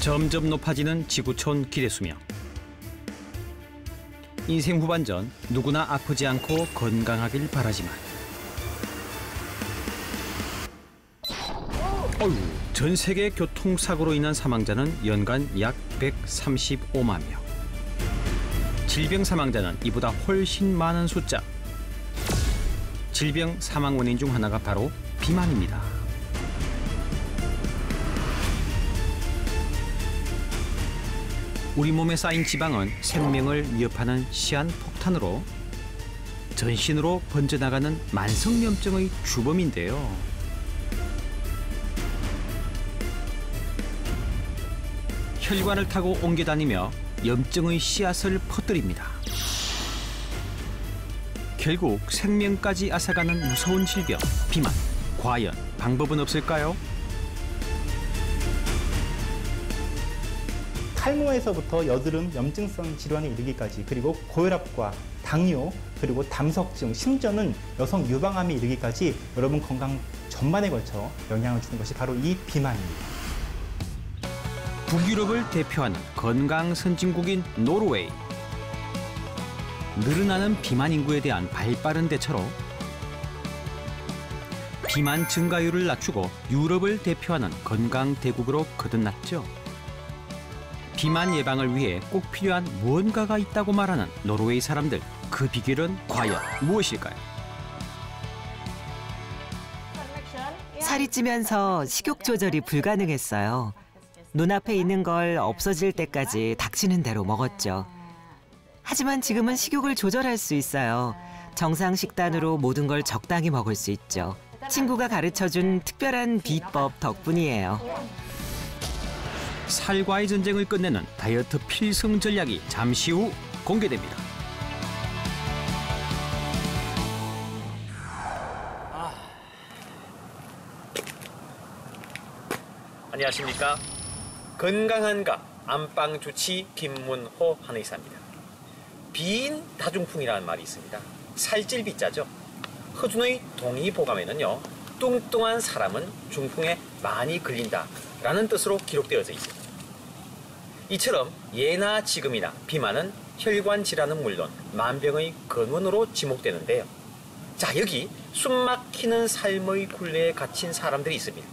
점점 높아지는 지구촌 기대수명. 인생 후반전 누구나 아프지 않고 건강하길 바라지만 전 세계 교통사고로 인한 사망자는 연간 약 135만 명. 질병 사망자는 이보다 훨씬 많은 숫자. 질병 사망 원인 중 하나가 바로 비만입니다. 우리 몸에 쌓인 지방은 생명을 위협하는 시한폭탄으로 전신으로 번져나가는 만성염증의 주범인데요. 혈관을 타고 옮겨다니며 염증의 씨앗을 퍼뜨립니다. 결국 생명까지 앗아가는 무서운 질병, 비만. 과연 방법은 없을까요? 탈모에서부터 여드름, 염증성 질환에 이르기까지, 그리고 고혈압과 당뇨, 그리고 담석증, 심지어는 여성 유방암에 이르기까지 여러분 건강 전반에 걸쳐 영향을 주는 것이 바로 이 비만입니다. 북유럽을 대표하는 건강 선진국인 노르웨이. 늘어나는 비만 인구에 대한 발빠른 대처로 비만 증가율을 낮추고 유럽을 대표하는 건강 대국으로 거듭났죠. 비만 예방을 위해 꼭 필요한 무언가가 있다고 말하는 노르웨이 사람들. 그 비결은 과연 무엇일까요? 살이 찌면서 식욕 조절이 불가능했어요. 눈앞에 있는 걸 없어질 때까지 닥치는 대로 먹었죠. 하지만 지금은 식욕을 조절할 수 있어요. 정상 식단으로 모든 걸 적당히 먹을 수 있죠. 친구가 가르쳐준 특별한 비법 덕분이에요. 살과의 전쟁을 끝내는 다이어트 필승 전략이 잠시 후 공개됩니다. 안녕하십니까? 건강한가 안방 주치 김문호 한의사입니다. 비인 다중풍이라는 말이 있습니다. 살찔 비자죠. 허준의 동의보감에는요, 뚱뚱한 사람은 중풍에 많이 걸린다라는 뜻으로 기록되어져 있습니다. 이처럼 예나 지금이나 비만은 혈관 질환은 물론 만병의 근원으로 지목되는데요. 자, 여기 숨막히는 삶의 굴레에 갇힌 사람들이 있습니다.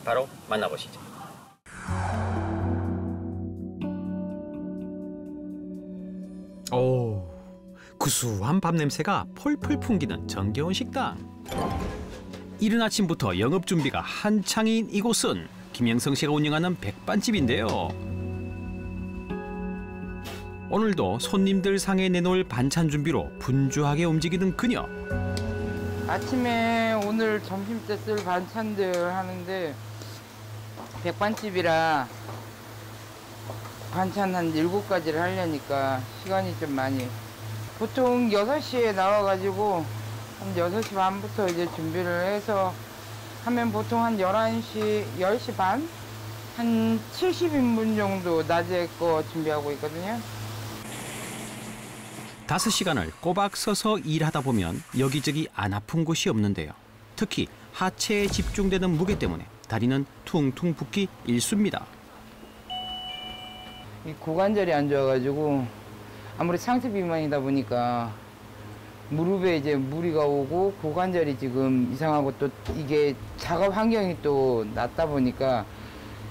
바로 만나보시죠. 오, 구수한 밥 냄새가 폴폴 풍기는 정겨운 식당. 이른 아침부터 영업 준비가 한창인 이곳은 김영성 씨가 운영하는 백반집인데요. 오늘도 손님들 상에 내놓을 반찬 준비로 분주하게 움직이는 그녀. 아침에 오늘 점심 때 쓸 반찬들 하는데 백반집이라 반찬 한 7가지를 하려니까 시간이 좀 많이. 보통 6시에 나와가지고 한 6시 반부터 이제 준비를 해서 하면 보통 한 11시, 10시 반? 한 70인분 정도 낮에 거 준비하고 있거든요. 5시간을 꼬박 서서 일하다 보면 여기저기 안 아픈 곳이 없는데요. 특히 하체에 집중되는 무게 때문에 다리는 퉁퉁 붓기 일쑤입니다. 이 고관절이 안 좋아가지고 아무리 상체 비만이다 보니까 무릎에 이제 무리가 오고 고관절이 지금 이상하고 또 이게 작업 환경이 또 낮다 보니까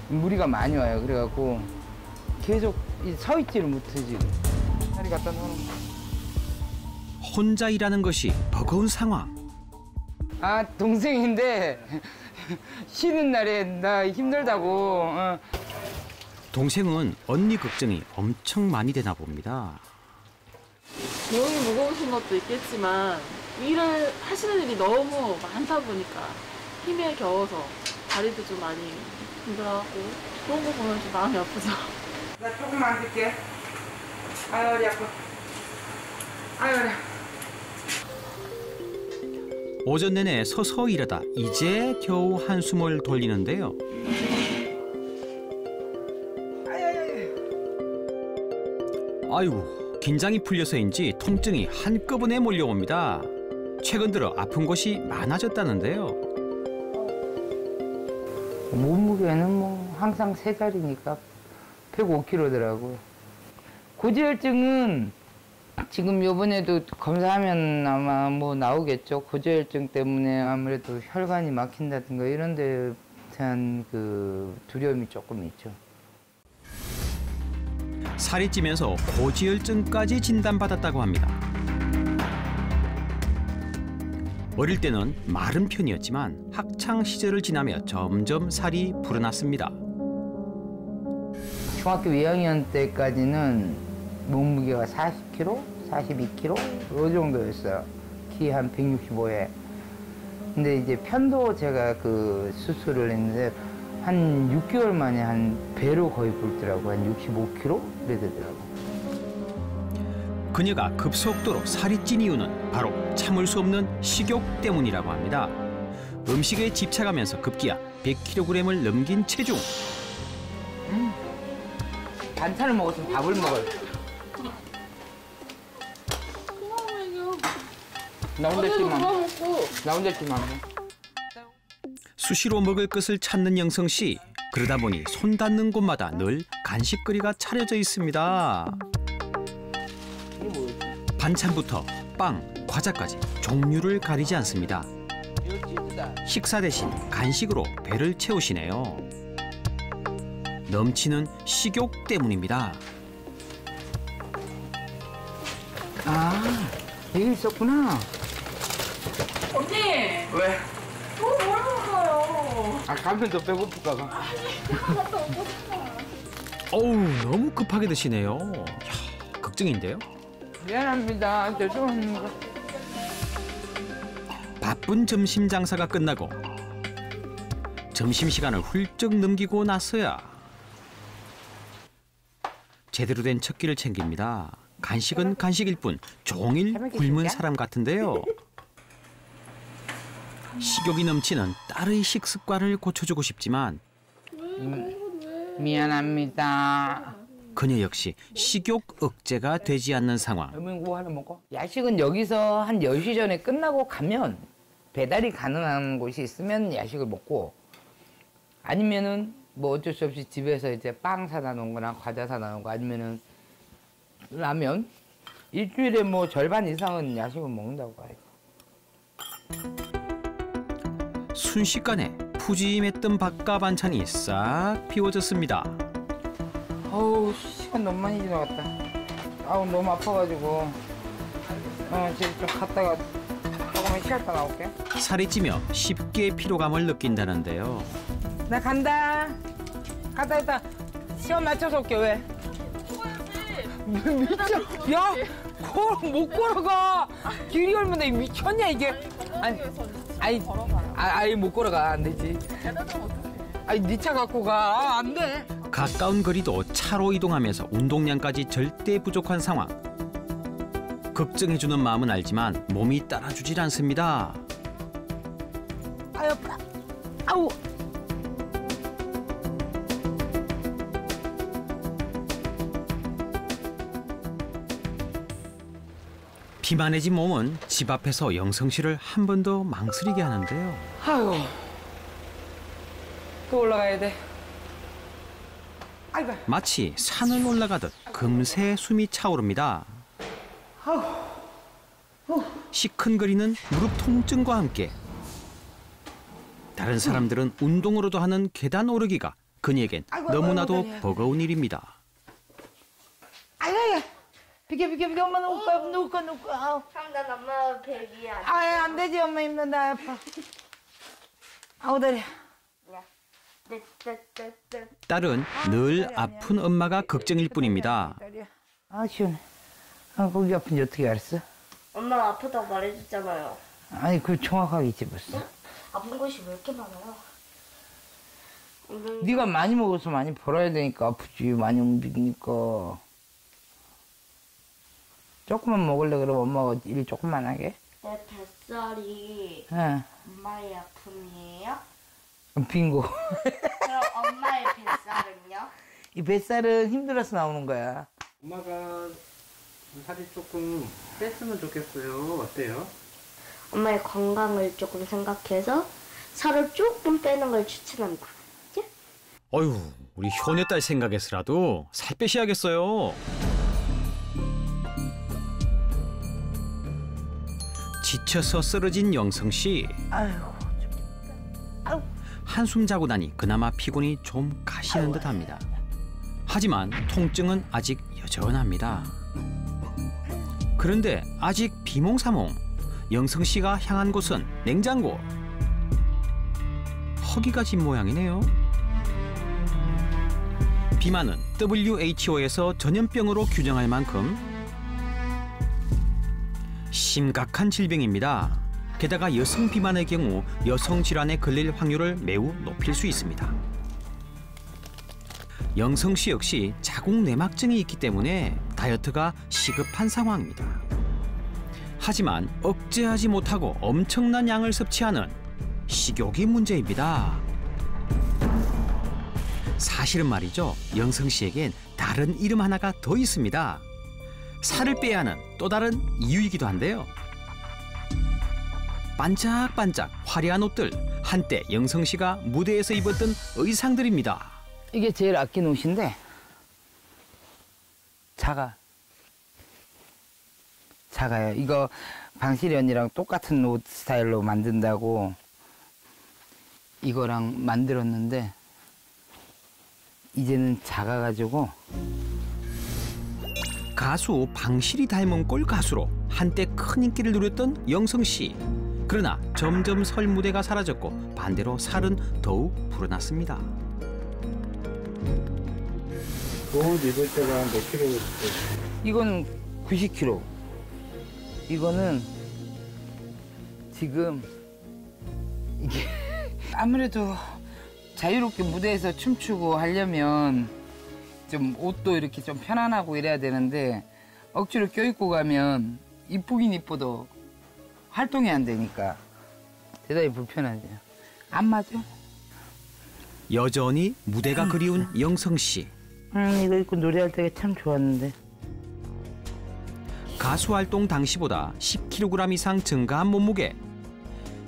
무리가 많이 와요. 그래갖고 계속 서 있지를 못해 지금. 다리 갖다 놓는 거. 혼자 일하는 것이 버거운 상황. 아, 동생인데 쉬는 날에 나 힘들다고. 동생은 언니 걱정이 엄청 많이 되나 봅니다. 몸이 무거우신 것도 있겠지만 일을 하시는 일이 너무 많다 보니까 힘에 겨워서 다리도 좀 많이 힘들어하고 그런 거 보면 좀 마음이 아프죠. 나 조금만 줄게. 아유, 허리 아파. 아유, 허리. 오전 내내 서서 일하다 이제 겨우 한숨을 돌리는데요. 아이고, 긴장이 풀려서인지 통증이 한꺼번에 몰려옵니다. 최근 들어 아픈 곳이 많아졌다는데요. 몸무게는 뭐 항상 3자리니까 105kg더라고요. 고지혈증은 지금 요번에도 검사하면 아마 뭐 나오겠죠. 고지혈증 때문에 아무래도 혈관이 막힌다든가 이런 데 대한 그 두려움이 조금 있죠. 살이 찌면서 고지혈증까지 진단받았다고 합니다. 어릴 때는 마른 편이었지만 학창 시절을 지나며 점점 살이 불어났습니다. 중학교 2학년 때까지는 몸무게가 40kg, 42kg 이 정도였어요. 키 한 165에. 근데 이제 편도 제가 그 수술을 했는데 한 6개월 만에 한 배로 거의 불더라고요. 한 65kg 이래 되더라고요. 그녀가 급속도로 살이 찐 이유는 바로 참을 수 없는 식욕 때문이라고 합니다. 음식에 집착하면서 급기야 100kg을 넘긴 체중. 반찬을 먹었으면 밥을 먹어요. 나 혼자 찌면 안 돼. 수시로 먹을 것을 찾는 영성 씨. 그러다 보니 손 닿는 곳마다 늘 간식거리가 차려져 있습니다. 이게 뭐였지? 반찬부터 빵, 과자까지 종류를 가리지 않습니다. 이거 치즈다. 식사 대신 간식으로 배를 채우시네요. 넘치는 식욕 때문입니다. 아, 이게 있었구나. 언니! 왜? 뭐라고요? 아, 가면 더 배고플까 봐. 어우, 너무 급하게 드시네요. 이야, 걱정인데요. 미안합니다. 죄송합니다. 바쁜 점심 장사가 끝나고 점심시간을 훌쩍 넘기고 나서야 제대로 된 첫 끼를 챙깁니다. 간식은 간식일 뿐 종일 굶은 사람 같은데요. 식욕이 넘치는 딸의 식습관을 고쳐주고 싶지만 미안합니다. 그녀 역시 식욕 억제가 되지 않는 상황. 여러분 그거 하나 먹어? 야식은 여기서 한 10시 전에 끝나고 가면 배달이 가능한 곳이 있으면 야식을 먹고 아니면은 뭐 어쩔 수 없이 집에서 이제 빵 사다 놓은 거나 과자 사다 놓은 거 아니면은 라면 일주일에 뭐 절반 이상은 야식을 먹는다고 봐요. 순식간에 푸짐했던 밥과 반찬이 싹 비워졌습니다. 어우 시간 너무 많이 지나갔다. 아우 너무 아파가지고 지금 좀 갔다가 조금만 쉬었다 나올게. 살이 찌며 쉽게 피로감을 느낀다는데요. 나 간다. 갔다 있다. 시간 맞춰서 올게. 왜? 미쳐. 야, 못 걸어가. 길이 얼마나 미쳤냐 이게. 아니 못 걸어가 안 되지. 아니 네 차 갖고 가. 안 돼. 가까운 거리도 차로 이동하면서 운동량까지 절대 부족한 상황. 걱정해주는 마음은 알지만 몸이 따라주질 않습니다. 아유, 아우. 비만해진 몸은 집 앞에서 영성 씨를 한 번 더 망설이게 하는데요. 아유, 또 올라가야 돼. 아이고. 마치 산을 올라가듯 금세 숨이 차오릅니다. 시큰거리는 무릎 통증과 함께 다른 사람들은 운동으로도 하는 계단 오르기가 그녀에겐 너무나도 버거운 일입니다. 아이고. 비켜 엄마 누울 거 아우. 그럼 난 엄마 베비 안 아, 안 되지 엄마 힘든다 아파. 아우 다리. 딸은 늘 아픈 엄마가 걱정일 뿐입니다. 아 시원해. 아 거기 아픈지 어떻게 알았어? 엄마가 아프다고 말해줬잖아요. 아니 그걸 정확하게 짚었어. 아픈 곳이 왜 이렇게 많아요? 네가 많이 먹어서 많이 벌어야 되니까 아프지. 많이 움직이니까. 조금만 먹을래 그러면 엄마가 일 조금만 하게? 내 뱃살이 응. 엄마의 아픔이에요? 빙고. 그럼 엄마의 뱃살은요? 이 뱃살은 힘들어서 나오는 거야. 엄마가 살이 조금 뺐으면 좋겠어요. 어때요? 엄마의 건강을 조금 생각해서 살을 조금 빼는 걸 추천합니다. 어휴, 우리 효녀딸 생각해서라도 살 빼셔야겠어요. 지쳐서 쓰러진 영성 씨. 한숨 자고 나니 그나마 피곤이 좀 가시는 듯합니다. 하지만 통증은 아직 여전합니다. 그런데 아직 비몽사몽. 영성 씨가 향한 곳은 냉장고. 허기가 진 모양이네요. 비만은 WHO에서 전염병으로 규정할 만큼 심각한 질병입니다. 게다가 여성 비만의 경우 여성 질환에 걸릴 확률을 매우 높일 수 있습니다. 영성 씨 역시 자궁 내막증이 있기 때문에 다이어트가 시급한 상황입니다. 하지만 억제하지 못하고 엄청난 양을 섭취하는 식욕이 문제입니다. 사실은 말이죠. 영성 씨에겐 다른 이름 하나가 더 있습니다. 살을 빼야 하는 또 다른 이유이기도 한데요. 반짝반짝 화려한 옷들, 한때 영성 씨가 무대에서 입었던 의상들입니다. 이게 제일 아낀 옷인데 작아요. 이거 방실이 언니랑 똑같은 옷 스타일로 만든다고 이거랑 만들었는데 이제는 작아가지고. 가수 방실이 닮은 꼴 가수로 한때 큰 인기를 누렸던 영성 씨. 그러나 점점 설 무대가 사라졌고 반대로 살은 더욱 불어났습니다. 옷 입을 때가 몇 킬로? 이거는 90kg. 이거는 지금 이게 아무래도 자유롭게 무대에서 춤추고 하려면 좀 옷도 이렇게 좀 편안하고 이래야 되는데 억지로 껴입고 가면 이쁘긴 이뻐도 활동이 안 되니까 대단히 불편하죠. 안 맞아. 여전히 무대가 그리운 영성 씨. 이거 입고 노래할 때가 참 좋았는데. 가수 활동 당시보다 10kg 이상 증가한 몸무게.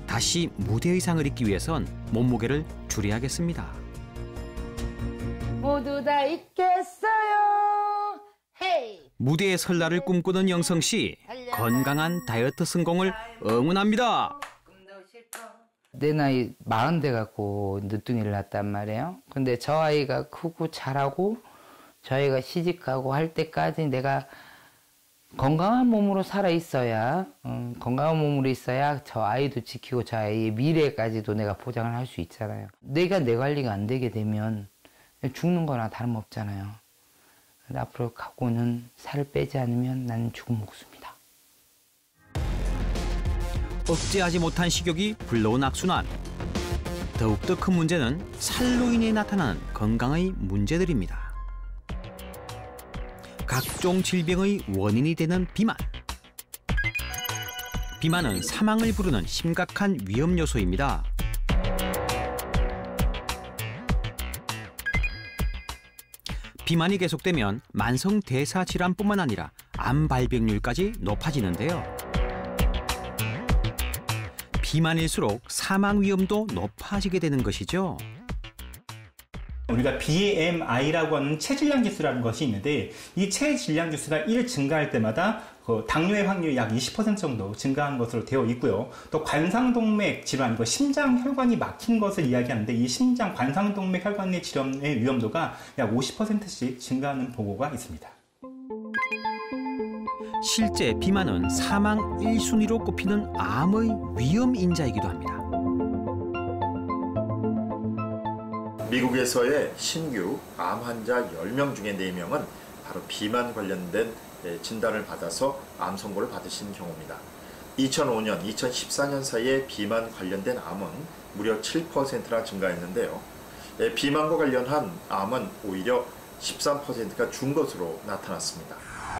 다시 무대 의상을 입기 위해선 몸무게를 줄여야겠습니다. 모두 다 있겠어요. 헤이. 무대에 설 날을 꿈꾸는 영성 씨. 건강한 다이어트 성공을 응원합니다. 내 나이 40 돼갖고 늦둥이를 낳았단 말이에요. 근데 저 아이가 크고 자라고 저 아이가 시집가고 할 때까지 내가 건강한 몸으로 살아 있어야, 건강한 몸으로 있어야 저 아이도 지키고 저 아이의 미래까지도 내가 보장을 할 수 있잖아요. 내가 내 관리가 안 되게 되면 죽는 거나 다름없잖아요. 앞으로 갖고는 살을 빼지 않으면 나는 죽은 목숨이다. 억제하지 못한 식욕이 불러온 악순환. 더욱더 큰 문제는 살로 인해 나타나는 건강의 문제들입니다. 각종 질병의 원인이 되는 비만. 비만은 사망을 부르는 심각한 위험 요소입니다. 비만이 계속되면 만성 대사 질환뿐만 아니라 암 발병률까지 높아지는데요. 비만일수록 사망 위험도 높아지게 되는 것이죠. 우리가 BMI라고 하는 체질량 지수라는 것이 있는데 이 체질량 지수가 1 증가할 때마다 그 당뇨의 확률이 약 20% 정도 증가한 것으로 되어 있고요. 또 관상동맥 질환, 심장 혈관이 막힌 것을 이야기하는데 이 심장 관상동맥 혈관의 질환의 위험도가 약 50%씩 증가하는 보고가 있습니다. 실제 비만은 사망 1순위로 꼽히는 암의 위험 인자이기도 합니다. 미국에서의 신규 암 환자 10명 중에 4명은 바로 비만 관련된 진단을 받아서 암 선고를 받으신 경우입니다. 2005년, 2014년 사이에 비만 관련된 암은 무려 7%나 증가했는데요. 비만과 관련한 암은 오히려 13%가 준 것으로 나타났습니다.